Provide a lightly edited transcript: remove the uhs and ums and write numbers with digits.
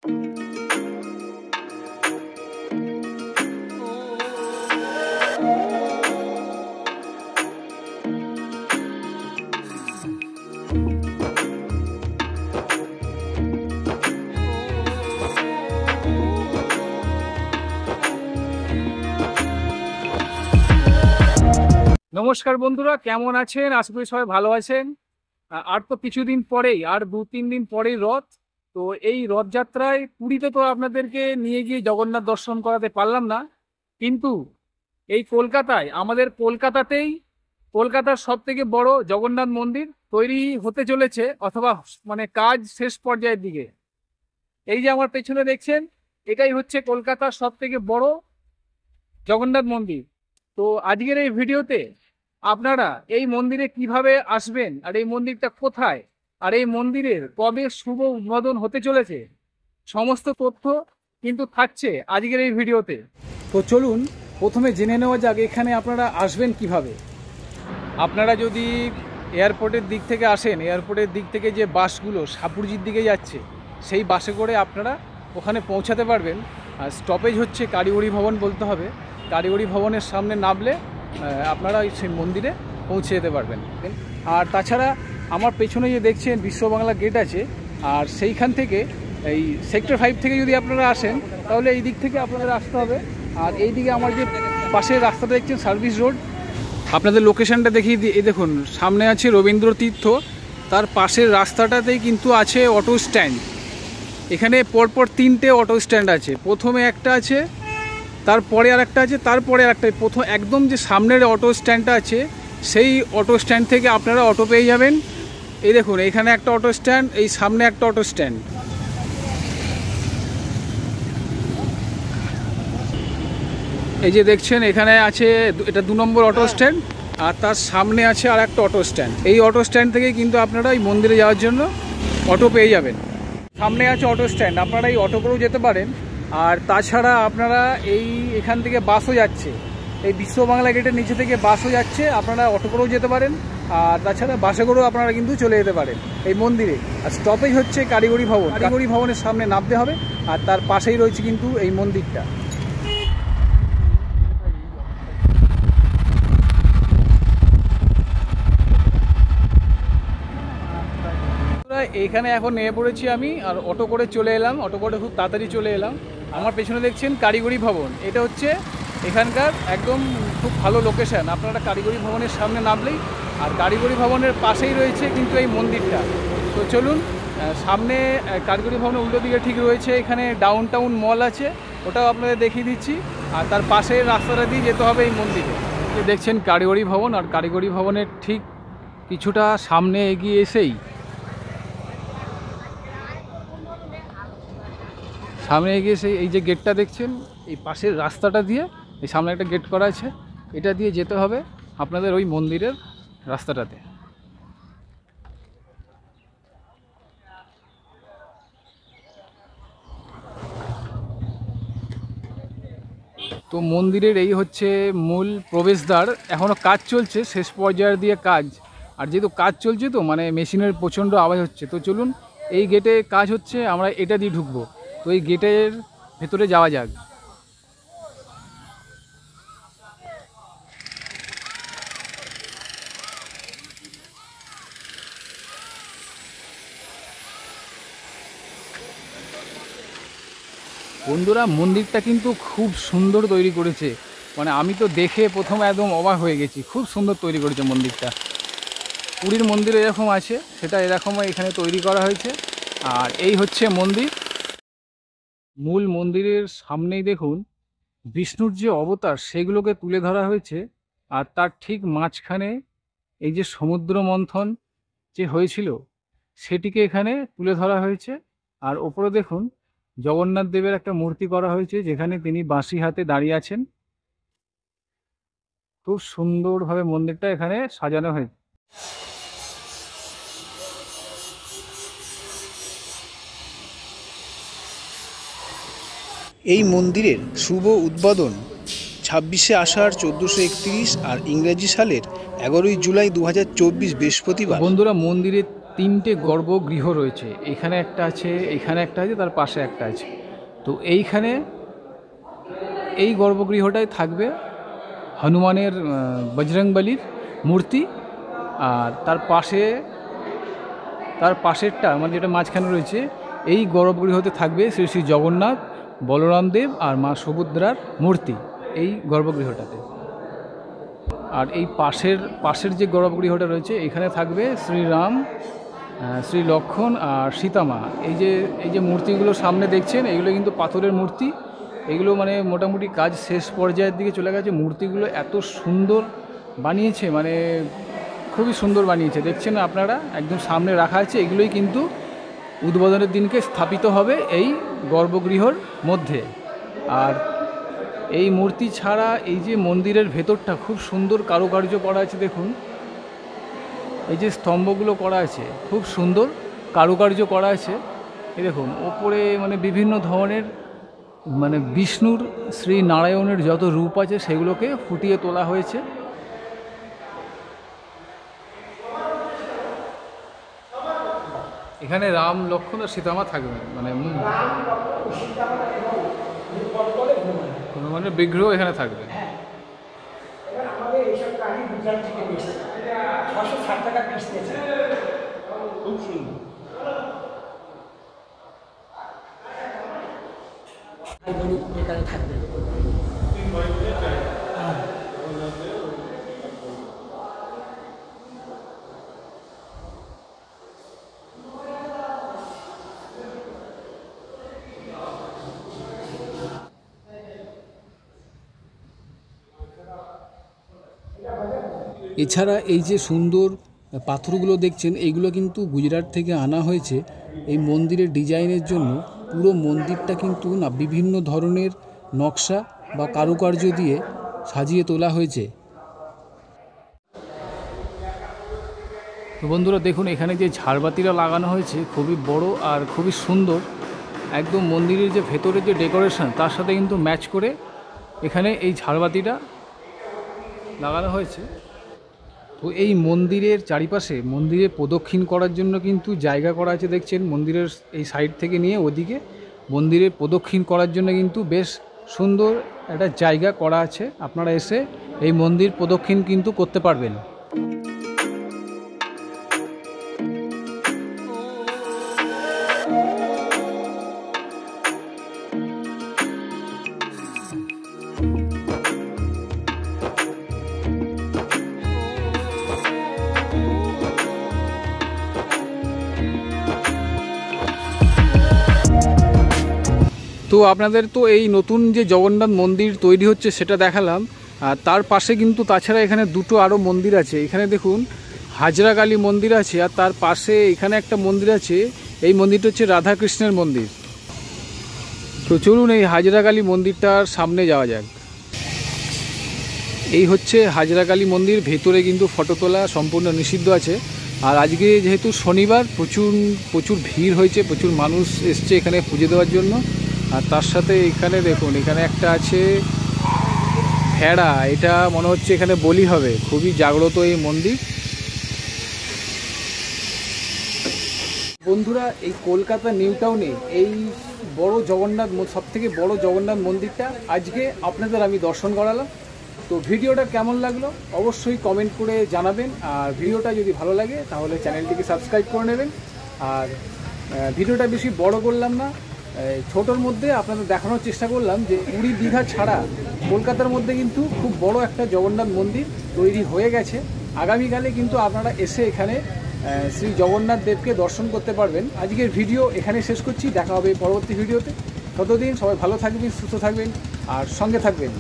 নমস্কার বন্ধুরা, কেমন আছেন? আশা করি সবাই ভালো আছেন। আর তো কিছুদিন পরেই, আর 2-3 দিন পরেই রথ। তো এই রথযাত্রায় পুরীতে তো আপনাদেরকে নিয়ে গিয়ে জগন্নাথ দর্শন করাতে পারলাম না, কিন্তু এই কলকাতায়, আমাদের কলকাতাতেই কলকাতার সব থেকে বড় জগন্নাথ মন্দির তৈরি হতে চলেছে, অথবা মানে কাজ শেষ পর্যায়ের দিকে। এই যে আমার পেছনে দেখছেন, এটাই হচ্ছে কলকাতার সব থেকে বড় জগন্নাথ মন্দির। তো আজকের এই ভিডিওতে আপনারা এই মন্দিরে কিভাবে আসবেন, আর এই মন্দিরটা কোথায়, আর এই মন্দিরের কবে শুভ উদ্বোধন হতে চলেছে, সমস্ত তথ্য কিন্তু থাকছে আজকের এই ভিডিওতে। তো চলুন প্রথমে জেনে নেওয়া যাক এখানে আপনারা আসবেন কিভাবে। আপনারা যদি এয়ারপোর্টের দিক থেকে আসেন, এয়ারপোর্টের দিক থেকে যে বাসগুলো সাপুরজির দিকে যাচ্ছে, সেই বাসে করে আপনারা ওখানে পৌঁছাতে পারবেন। আর স্টপেজ হচ্ছে কারিগরি ভবন বলতে হবে। কারিগরি ভবনের সামনে নামলে আপনারা সেই মন্দিরে পৌঁছে যেতে পারবেন। আর তাছাড়া আমার পেছনে যে দেখছেন বিশ্ব বাংলা গেট আছে, আর সেইখান থেকে এই সেক্টর 5 থেকে যদি আপনারা আসেন, তাহলে এই দিক থেকে আপনাদের আসতে হবে। আর এই দিকে আমার যে পাশের রাস্তাটা দেখছেন সার্ভিস রোড, আপনাদের লোকেশনটা দেখিয়ে দিই। এই দেখুন, সামনে আছে রবীন্দ্র তীর্থ, তার পাশের রাস্তাটাতেই কিন্তু আছে অটো স্ট্যান্ড। এখানে পরপর 3টে অটো স্ট্যান্ড আছে। প্রথমে একটা আছে, তারপরে আর একটা আছে, তারপরে আর একটা। প্রথম একদম যে সামনের অটো স্ট্যান্ডটা আছে, সেই অটো স্ট্যান্ড থেকে আপনারা অটো পেয়ে যাবেন। এই দেখুন, এখানে একটা অটো স্ট্যান্ড, এই সামনে একটা অটো স্ট্যান্ড। এই যে দেখছেন এখানে আছে, এটা 2 নম্বর অটো স্ট্যান্ড, আর তার সামনে আছে আর একটা অটো স্ট্যান্ড। এই অটো স্ট্যান্ড থেকে কিন্তু আপনারা এই মন্দিরে যাওয়ার জন্য অটো পেয়ে যাবেন। সামনে আছে অটো স্ট্যান্ড, আপনারা এই অটো করেও যেতে পারেন। আর তাছাড়া আপনারা এখান থেকে বাসও যাচ্ছে, এই বিশ্ব বাংলা গেটের নিচে থেকে বাসও যাচ্ছে, আপনারা অটো করেও যেতে পারেন। আর তাছাড়া বাসে করেও আপনারা কিন্তু চলে যেতে পারেন এই মন্দিরে। আর স্টপেজ হচ্ছে কারিগরি ভবন। কারিগরি ভবনের সামনে নামতে হবে, আর তার পাশেই রয়েছে কিন্তু এই মন্দিরটা। এখানে এখন নেমে পড়েছি আমি, আর অটো করে চলে এলাম। অটো করে খুব তাড়াতাড়ি চলে এলাম। আমার পেছনে দেখছেন কারিগরি ভবন। এটা হচ্ছে এখানকার একদম খুব ভালো লোকেশান। আপনারা কারিগরি ভবনের সামনে নামলেই, আর কারিগরি ভবনের পাশেই রয়েছে কিন্তু এই মন্দিরটা। তো চলুন, সামনে কারিগরি ভবনের উল্টো দিকে ঠিক রয়েছে এখানে ডাউন টাউন মল আছে, ওটাও আপনাদের দেখিয়ে দিচ্ছি। আর তার পাশের রাস্তাটা দিয়ে যেতে হবে এই মন্দিরে। দেখছেন কারিগরি ভবন, আর কারিগরি ভবনের ঠিক কিছুটা সামনে এগিয়ে এসেই এই যে গেটটা দেখছেন, এই পাশের রাস্তাটা দিয়ে, এই সামনে একটা গেট করা আছে, এটা দিয়ে যেতে হবে আপনাদের ওই মন্দিরের রাস্তাটাতে। তো মন্দিরের এই হচ্ছে মূল প্রবেশদ্বার। এখনও কাজ চলছে, শেষ পর্যায়ের দিয়ে কাজ। আর যেহেতু কাজ চলছে, তো মানে মেশিনের প্রচণ্ড আওয়াজ হচ্ছে। তো চলুন, এই গেটে কাজ হচ্ছে, আমরা এটা দিয়ে ঢুকবো। তো এই গেটের ভেতরে যাওয়া যাক। বন্ধুরা, মন্দিরটা কিন্তু খুব সুন্দর তৈরি করেছে। মানে আমি তো দেখে প্রথমে একদম অবাক হয়ে গেছি। খুব সুন্দর তৈরি করেছে মন্দিরটা। পুরীর মন্দিরে এরকম আছে, সেটা এরকম এখানে তৈরি করা হয়েছে। আর এই হচ্ছে মন্দির। মূল মন্দিরের সামনেই দেখুন বিষ্ণুর যে অবতার, সেগুলোকে তুলে ধরা হয়েছে। আর তার ঠিক মাঝখানে এই যে সমুদ্র মন্থন যে হয়েছিল, সেটিকে এখানে তুলে ধরা হয়েছে। আর ওপরে দেখুন জগন্নাথ দেবের একটা মূর্তি করা হয়েছে, যেখানে তিনি বাঁশি হাতে দাঁড়িয়ে আছেন। খুব সুন্দরভাবে মন্দিরটা এখানে সাজানো হয়েছে। এই মন্দিরের শুভ উদ্বোধন 26শে আষাঢ় 1431 আর ইংরেজি সালের 11ই জুলাই 2024 বৃহস্পতিবার। বন্ধুরা, মন্দিরের 3টে গর্ভগৃহ রয়েছে। এখানে একটা আছে, এখানে একটা আছে, তার পাশে একটা আছে। তো এইখানে এই গর্ভগৃহটায় থাকবে হনুমানের বজরংবলীর মূর্তি, আর তার পাশেরটা মানে যেটা মাঝখানে রয়েছে এই গর্ভগৃহতে থাকবে শ্রী শ্রী জগন্নাথ, বলরাম দেব আর মা সুভদ্রার মূর্তি এই গর্ভগৃহটাতে। আর এই পাশের যে গর্ভগৃহটা রয়েছে এখানে থাকবে শ্রীরাম, শ্রী লক্ষ্মণ আর সীতামা। এই যে মূর্তিগুলো সামনে দেখছেন এগুলো কিন্তু পাথরের মূর্তি। এগুলো মানে মোটামুটি কাজ শেষ পর্যায়ের দিকে চলে গেছে। মূর্তিগুলো এত সুন্দর বানিয়েছে, মানে খুবই সুন্দর বানিয়েছে, দেখছেন আপনারা, একদম সামনে রাখা আছে। এগুলোই কিন্তু উদ্বোধনের দিনকে স্থাপিত হবে এই গর্ভগৃহর মধ্যে। আর এই মূর্তি ছাড়া এই যে মন্দিরের ভেতরটা খুব সুন্দর কারুকার্য করা আছে। দেখুন এই যে স্তম্ভগুলো করা আছে খুব সুন্দর কারুকার্য করা আছে। এই দেখুন ওপরে মানে বিভিন্ন ধরনের মানে বিষ্ণুর, শ্রী নারায়ণের যত রূপ আছে সেগুলোকে ফুটিয়ে তোলা হয়েছে। এখানে রাম, লক্ষ্মণ আর সীতামা থাকবে, মানে হনুমানের বিগ্রহ এখানে থাকবে। খুব সুন্দর। এখানে থাকবে। এছাড়া এই যে সুন্দর পাথরগুলো দেখছেন এইগুলো কিন্তু গুজরাট থেকে আনা হয়েছে এই মন্দিরের ডিজাইনের জন্য। পুরো মন্দিরটা কিন্তু না বিভিন্ন ধরনের নকশা বা কারুকার্য দিয়ে সাজিয়ে তোলা হয়েছে। তো বন্ধুরা দেখুন এখানে যে ঝাড়বাতিটা লাগানো হয়েছে খুবই বড় আর খুবই সুন্দর, একদম মন্দিরের যে ভেতরের যে ডেকোরেশন তার সাথে কিন্তু ম্যাচ করে এখানে এই ঝাড়বাতিটা লাগানো হয়েছে। তো এই মন্দিরের চারিপাশে মন্দিরে প্রদক্ষিণ করার জন্য কিন্তু জায়গা করা আছে, দেখছেন মন্দিরের এই সাইড থেকে নিয়ে ওদিকে মন্দিরে প্রদক্ষিণ করার জন্য কিন্তু বেশ সুন্দর একটা জায়গা করা আছে। আপনারা এসে এই মন্দির প্রদক্ষিণ কিন্তু করতে পারবেন। তো আপনাদের তো এই নতুন যে জগন্নাথ মন্দির তৈরি হচ্ছে সেটা দেখালাম, আর তার পাশে কিন্তু তাছাড়া এখানে দুটো আরও মন্দির আছে। এখানে দেখুন হাজরাকালী মন্দির আছে, আর তার পাশে এখানে একটা মন্দির আছে। এই মন্দিরটা হচ্ছে রাধাকৃষ্ণের মন্দির। তো চলুন এই হাজরাকালী মন্দিরটার সামনে যাওয়া যাক। এই হচ্ছে হাজরাকালী মন্দির। ভেতরে কিন্তু ফটো তোলা সম্পূর্ণ নিষিদ্ধ আছে। আর আজকে যেহেতু শনিবার প্রচুর ভিড় হয়েছে, প্রচুর মানুষ এসছে এখানে পুজো দেওয়ার জন্য। আর তার সাথে এখানে দেখুন এখানে একটা আছে ভেড়া, এটা মনে হচ্ছে এখানে বলি হবে। খুবই জাগ্রত এই মন্দির। বন্ধুরা এই কলকাতা নিউ টাউনে এই বড় জগন্নাথ, সবথেকে বড় জগন্নাথ মন্দিরটা আজকে আপনাদের আমি দর্শন করালাম। তো ভিডিওটা কেমন লাগলো অবশ্যই কমেন্ট করে জানাবেন। আর ভিডিওটা যদি ভালো লাগে তাহলে চ্যানেলটিকে সাবস্ক্রাইব করে নেবেন। আর ভিডিওটা বেশি বড় করলাম না, ছোটোর মধ্যে আপনাদের দেখানোর চেষ্টা করলাম যে পুরী দীঘা ছাড়া কলকাতার মধ্যে কিন্তু খুব বড় একটা জগন্নাথ মন্দির তৈরি হয়ে গেছে। আগামীকালে কিন্তু আপনারা এসে এখানে শ্রী জগন্নাথ দেবকে দর্শন করতে পারবেন। আজকের ভিডিও এখানে শেষ করছি, দেখা হবে পরবর্তী ভিডিওতে। ততদিন সবাই ভালো থাকবেন, সুস্থ থাকবেন আর সঙ্গে থাকবেন।